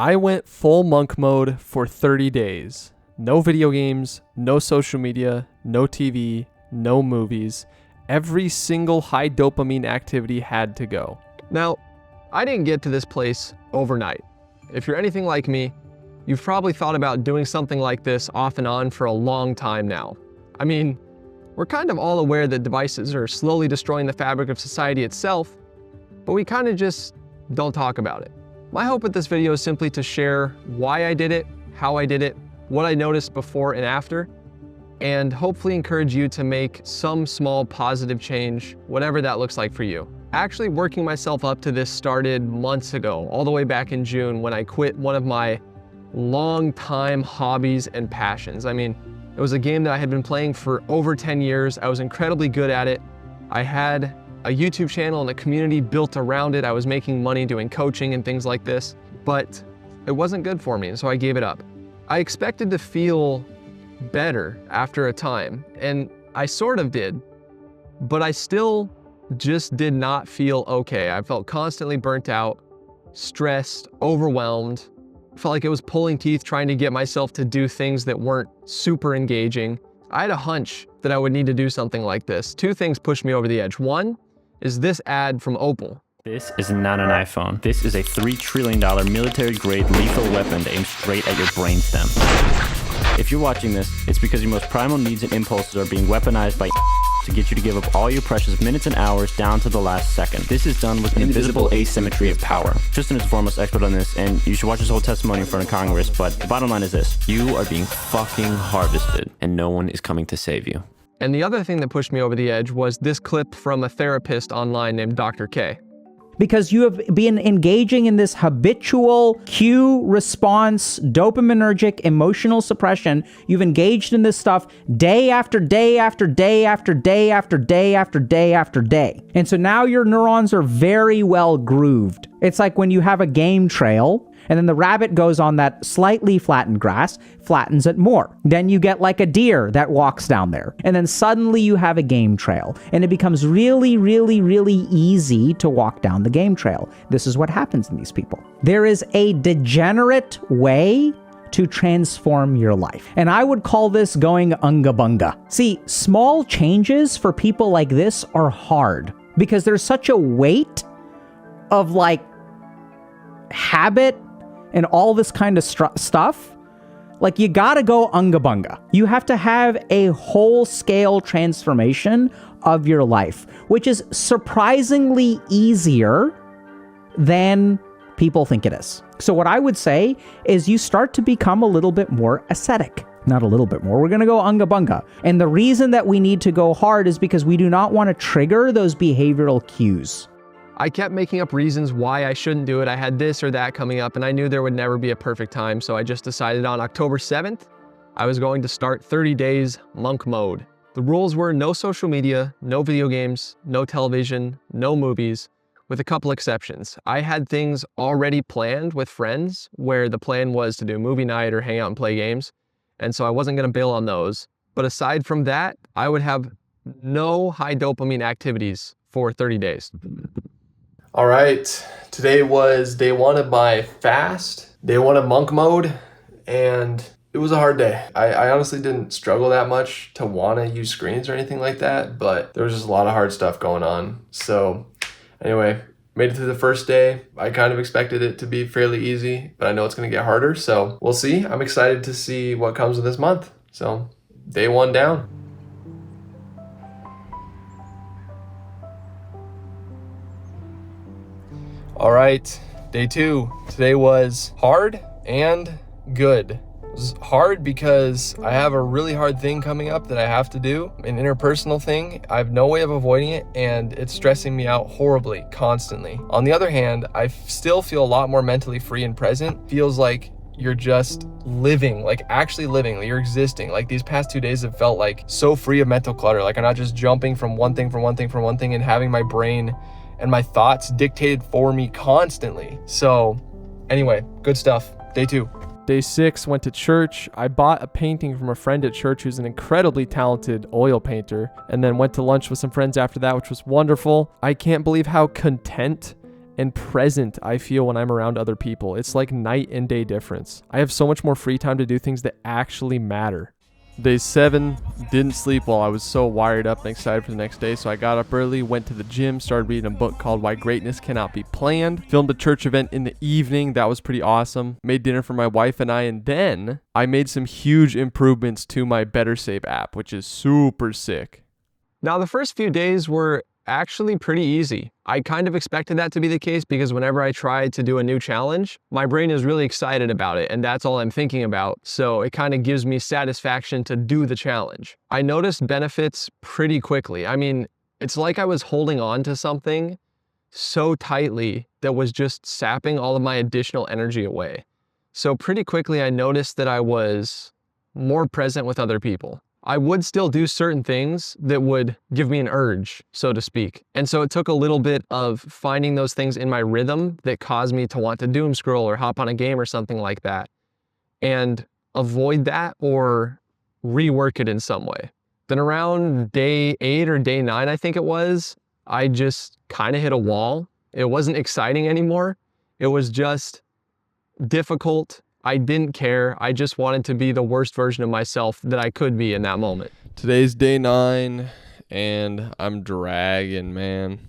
I went full monk mode for 30 days. No video games, no social media, no TV, no movies. Every single high dopamine activity had to go. Now, I didn't get to this place overnight. If you're anything like me, you've probably thought about doing something like this off and on for a long time now. I mean, we're kind of all aware that devices are slowly destroying the fabric of society itself, but we kind of just don't talk about it. My hope with this video is simply to share why I did it, how I did it, what I noticed before and after, and hopefully encourage you to make some small positive change, whatever that looks like for you. Actually, working myself up to this started months ago, all the way back in June when I quit one of my long-time hobbies and passions. I mean, it was a game that I had been playing for over 10 years. I was incredibly good at it. I had a YouTube channel and a community built around it. I was making money doing coaching and things like this, but it wasn't good for me, and so I gave it up. I expected to feel better after a time, and I sort of did, but I still just did not feel okay. I felt constantly burnt out, stressed, overwhelmed. Felt like it was pulling teeth trying to get myself to do things that weren't super engaging. I had a hunch that I would need to do something like this. Two things pushed me over the edge. One is this ad from Opal. This is not an iPhone. This is a $3 trillion military-grade lethal weapon aimed straight at your brainstem. If you're watching this, it's because your most primal needs and impulses are being weaponized by to get you to give up all your precious minutes and hours down to the last second. This is done with an invisible asymmetry of power. Tristan is the foremost expert on this, and you should watch his whole testimony in front of Congress, but the bottom line is this: you are being fucking harvested, and no one is coming to save you. And the other thing that pushed me over the edge was this clip from a therapist online named Dr. K. Because you have been engaging in this habitual cue response, dopaminergic emotional suppression. You've engaged in this stuff day after day after day after day after day after day after day. And so now your neurons are very well grooved. It's like when you have a game trail and then the rabbit goes on that slightly flattened grass, flattens it more. Then you get like a deer that walks down there. And then suddenly you have a game trail. And it becomes really, really, really easy to walk down the game trail. This is what happens in these people. There is a degenerate way to transform your life. And I would call this going unga bunga. See, small changes for people like this are hard because there's such a weight of like habit and all this kind of stuff. Like, you gotta go unga bunga. You have to have a whole scale transformation of your life, which is surprisingly easier than people think it is. So what I would say is you start to become a little bit more ascetic. Not a little bit more. We're going to go unga bunga. And the reason that we need to go hard is because we do not want to trigger those behavioral cues. I kept making up reasons why I shouldn't do it. I had this or that coming up, and I knew there would never be a perfect time, so I just decided on October 7th, I was going to start 30 days monk mode. The rules were no social media, no video games, no television, no movies, with a couple exceptions. I had things already planned with friends where the plan was to do movie night or hang out and play games, and so I wasn't going to bail on those. But aside from that, I would have no high dopamine activities for 30 days. All right, today was day one of my fast, day one of monk mode, and it was a hard day. I honestly didn't struggle that much to want to use screens or anything like that, but there was just a lot of hard stuff going on. So anyway, made it through the first day. I kind of expected it to be fairly easy, but I know it's going to get harder, so we'll see. I'm excited to see what comes of this month. So day one down. All right, day two. Today was hard and good. It was hard because I have a really hard thing coming up that I have to do, an interpersonal thing. I have no way of avoiding it, and it's stressing me out horribly, constantly. On the other hand, I still feel a lot more mentally free and present. Feels like you're just living, like actually living, like you're existing. Like these past 2 days have felt like so free of mental clutter. Like I'm not just jumping from one thing and having my brain and my thoughts dictated for me constantly. So anyway, good stuff. Day two. Day 6, went to church. I bought a painting from a friend at church who's an incredibly talented oil painter, and then went to lunch with some friends after that, which was wonderful. I can't believe how content and present I feel when I'm around other people. It's like night and day difference. I have so much more free time to do things that actually matter. Day 7, didn't sleep well. I was so wired up and excited for the next day, so I got up early, went to the gym, started reading a book called Why Greatness Cannot Be Planned, filmed a church event in the evening. That was pretty awesome. Made dinner for my wife and I, and then I made some huge improvements to my Better Save app, which is super sick. Now, the first few days were actually pretty easy. I kind of expected that to be the case because whenever I try to do a new challenge, my brain is really excited about it, and that's all I'm thinking about. So it kind of gives me satisfaction to do the challenge. I noticed benefits pretty quickly. I mean, it's like I was holding on to something so tightly that was just sapping all of my additional energy away. So pretty quickly, I noticed that I was more present with other people. I would still do certain things that would give me an urge, so to speak. And so it took a little bit of finding those things in my rhythm that caused me to want to doom scroll or hop on a game or something like that, and avoid that or rework it in some way. Then around day 8 or day 9, I think it was, I just kind of hit a wall. It wasn't exciting anymore. It was just difficult. I didn't care. I just wanted to be the worst version of myself that I could be in that moment. Today's day 9, and I'm dragging, man.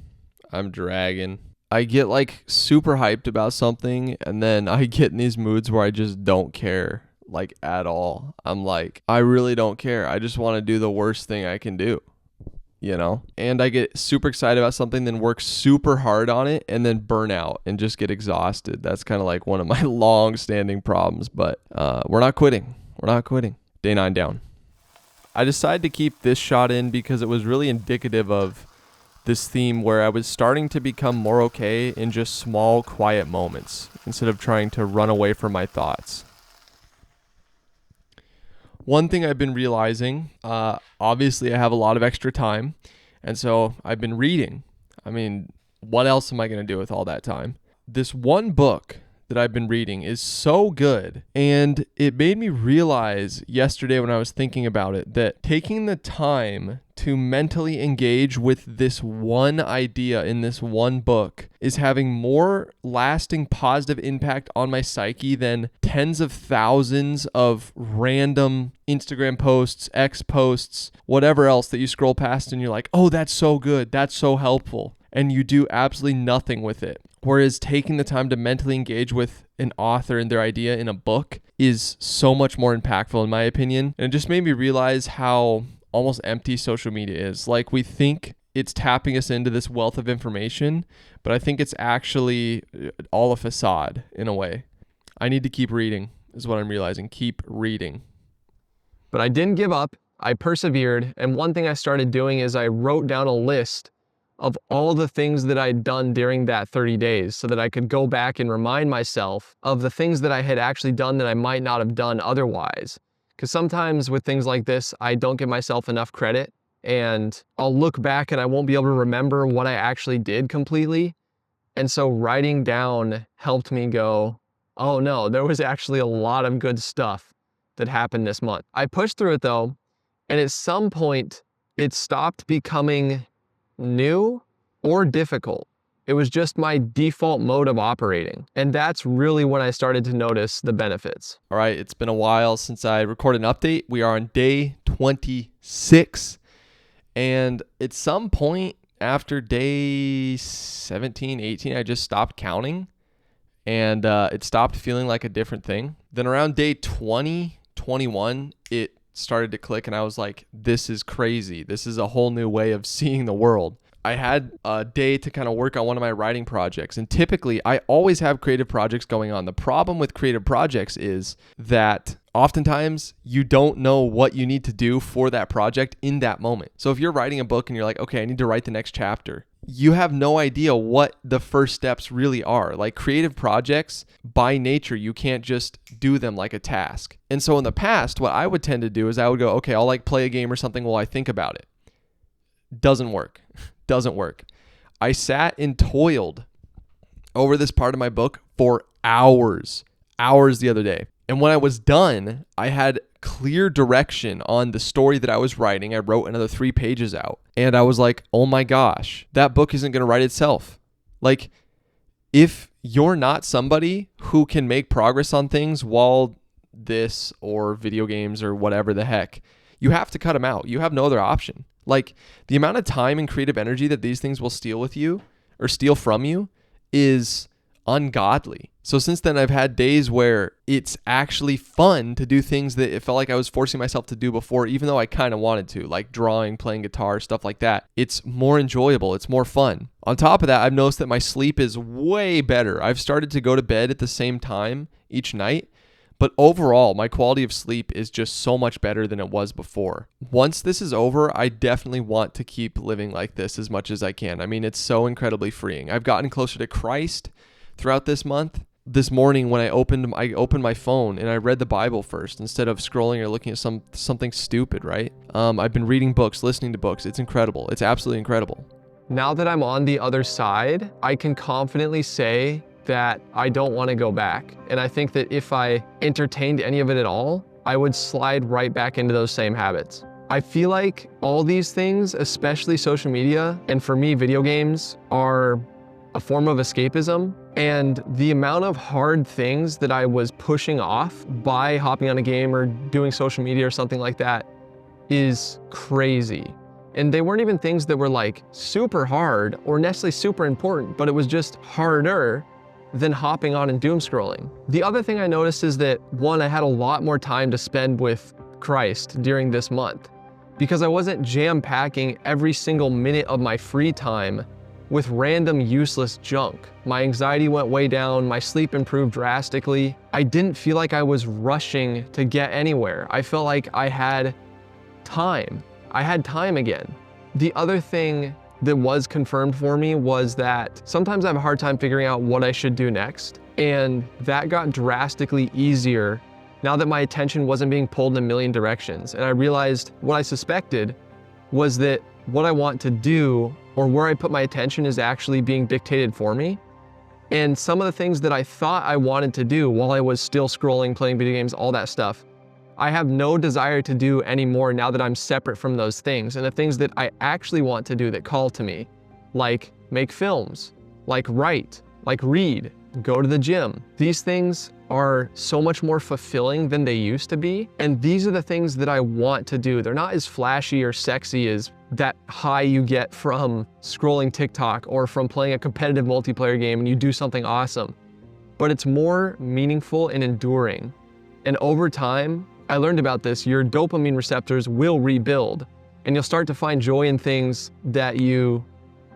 I'm dragging. I get like super hyped about something, and then I get in these moods where I just don't care, like at all. I'm like, I really don't care. I just want to do the worst thing I can do, you know? And I get super excited about something, then work super hard on it, and then burn out and just get exhausted. That's kind of like one of my long-standing problems, but we're not quitting. We're not quitting. Day 9 down. I decided to keep this shot in because it was really indicative of this theme where I was starting to become more okay in just small, quiet moments instead of trying to run away from my thoughts. One thing I've been realizing, obviously I have a lot of extra time, and so I've been reading. I mean, what else am I going to do with all that time? This one book that I've been reading is so good, and it made me realize yesterday when I was thinking about it that taking the time to mentally engage with this one idea in this one book is having more lasting positive impact on my psyche than tens of thousands of random Instagram posts, X posts, whatever else that you scroll past and you're like, oh, that's so good, that's so helpful, and you do absolutely nothing with it. Whereas taking the time to mentally engage with an author and their idea in a book is so much more impactful in my opinion. And it just made me realize how almost empty social media is. Like, we think it's tapping us into this wealth of information, but I think it's actually all a facade in a way. I need to keep reading is what I'm realizing. Keep reading. But I didn't give up. I persevered. And one thing I started doing is I wrote down a list of all the things that I'd done during that 30 days so that I could go back and remind myself of the things that I had actually done that I might not have done otherwise. Because sometimes with things like this, I don't give myself enough credit, and I'll look back and I won't be able to remember what I actually did completely. And so writing down helped me go, oh no, there was actually a lot of good stuff that happened this month. I pushed through it though, and at some point it stopped becoming new or difficult. It was just my default mode of operating. And that's really when I started to notice the benefits. All right, it's been a while since I recorded an update. We are on day 26. And at some point after day 17, 18, I just stopped counting. And it stopped feeling like a different thing. Then around day 20, 21, it started to click and I was like, this is crazy. This is a whole new way of seeing the world. I had a day to kind of work on one of my writing projects, and typically I always have creative projects going on. The problem with creative projects is that oftentimes you don't know what you need to do for that project in that moment. So if you're writing a book and you're like, okay, I need to write the next chapter, you have no idea what the first steps really are. Like, creative projects, by nature, you can't just do them like a task. And so in the past, what I would tend to do is I would go, okay, I'll like play a game or something while I think about it. Doesn't work. Doesn't work. I sat and toiled over this part of my book for hours the other day. And when I was done, I had clear direction on the story that I was writing. I wrote another 3 pages out. And I was like, oh my gosh, that book isn't going to write itself. Like, if you're not somebody who can make progress on things while this or video games or whatever the heck, you have to cut them out. You have no other option. Like, the amount of time and creative energy that these things will steal with you or steal from you is ungodly. So since then, I've had days where it's actually fun to do things that it felt like I was forcing myself to do before, even though I kind of wanted to, like drawing, playing guitar, stuff like that. It's more enjoyable. It's more fun. On top of that, I've noticed that my sleep is way better. I've started to go to bed at the same time each night, but overall, my quality of sleep is just so much better than it was before. Once this is over, I definitely want to keep living like this as much as I can. I mean, it's so incredibly freeing. I've gotten closer to Christ throughout this month. This morning when I opened my phone and I read the Bible first instead of scrolling or looking at something stupid, right? I've been reading books, listening to books. It's incredible. It's absolutely incredible. Now that I'm on the other side, I can confidently say that I don't want to go back. And I think that if I entertained any of it at all, I would slide right back into those same habits. I feel like all these things, especially social media, and for me, video games, are a form of escapism. And the amount of hard things that I was pushing off by hopping on a game or doing social media or something like that is crazy. And they weren't even things that were like super hard or necessarily super important, but it was just harder than hopping on and doom scrolling. The other thing I noticed is that, one, I had a lot more time to spend with Christ during this month because I wasn't jam-packing every single minute of my free time with random useless junk. My anxiety went way down, my sleep improved drastically. I didn't feel like I was rushing to get anywhere. I felt like I had time. I had time again. The other thing that was confirmed for me was that sometimes I have a hard time figuring out what I should do next. And that got drastically easier now that my attention wasn't being pulled in a million directions. And I realized what I suspected was that what I want to do or where I put my attention is actually being dictated for me. And some of the things that I thought I wanted to do while I was still scrolling, playing video games, all that stuff, I have no desire to do anymore now that I'm separate from those things. And the things that I actually want to do that call to me, like make films, like write, like read, go to the gym. These things are so much more fulfilling than they used to be. And these are the things that I want to do. They're not as flashy or sexy as that high you get from scrolling TikTok or from playing a competitive multiplayer game and you do something awesome. But it's more meaningful and enduring. And over time, I learned about this, your dopamine receptors will rebuild and you'll start to find joy in things that you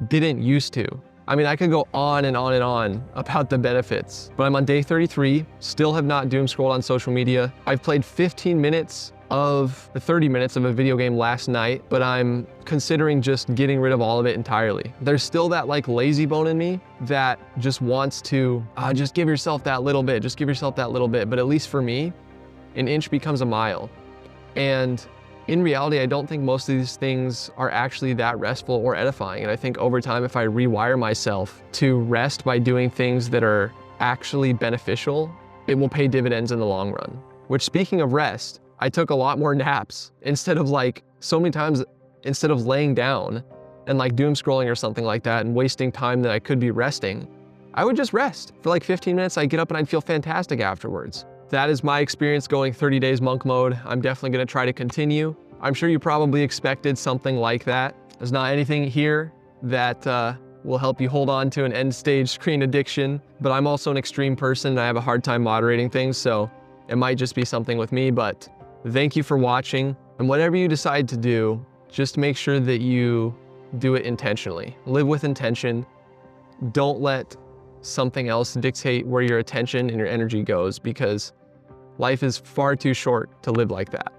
didn't used to. I mean, I could go on and on and on about the benefits, but I'm on day 33, still have not doom scrolled on social media. I've played 15 minutes of the 30 minutes of a video game last night, but I'm considering just getting rid of all of it entirely. There's still that like lazy bone in me that just wants to just give yourself that little bit, just give yourself that little bit. But at least for me, an inch becomes a mile. And in reality, I don't think most of these things are actually that restful or edifying. And I think over time, if I rewire myself to rest by doing things that are actually beneficial, it will pay dividends in the long run. Which, speaking of rest, I took a lot more naps instead of like so many times, instead of laying down and like doom scrolling or something like that and wasting time that I could be resting, I would just rest for like 15 minutes. I'd get up and I'd feel fantastic afterwards. That is my experience going 30 days monk mode. I'm definitely gonna try to continue. I'm sure you probably expected something like that. There's not anything here that will help you hold on to an end stage screen addiction, but I'm also an extreme person and I have a hard time moderating things, so it might just be something with me, but thank you for watching. And whatever you decide to do, just make sure that you do it intentionally. Live with intention. Don't let something else dictate where your attention and your energy goes, because life is far too short to live like that.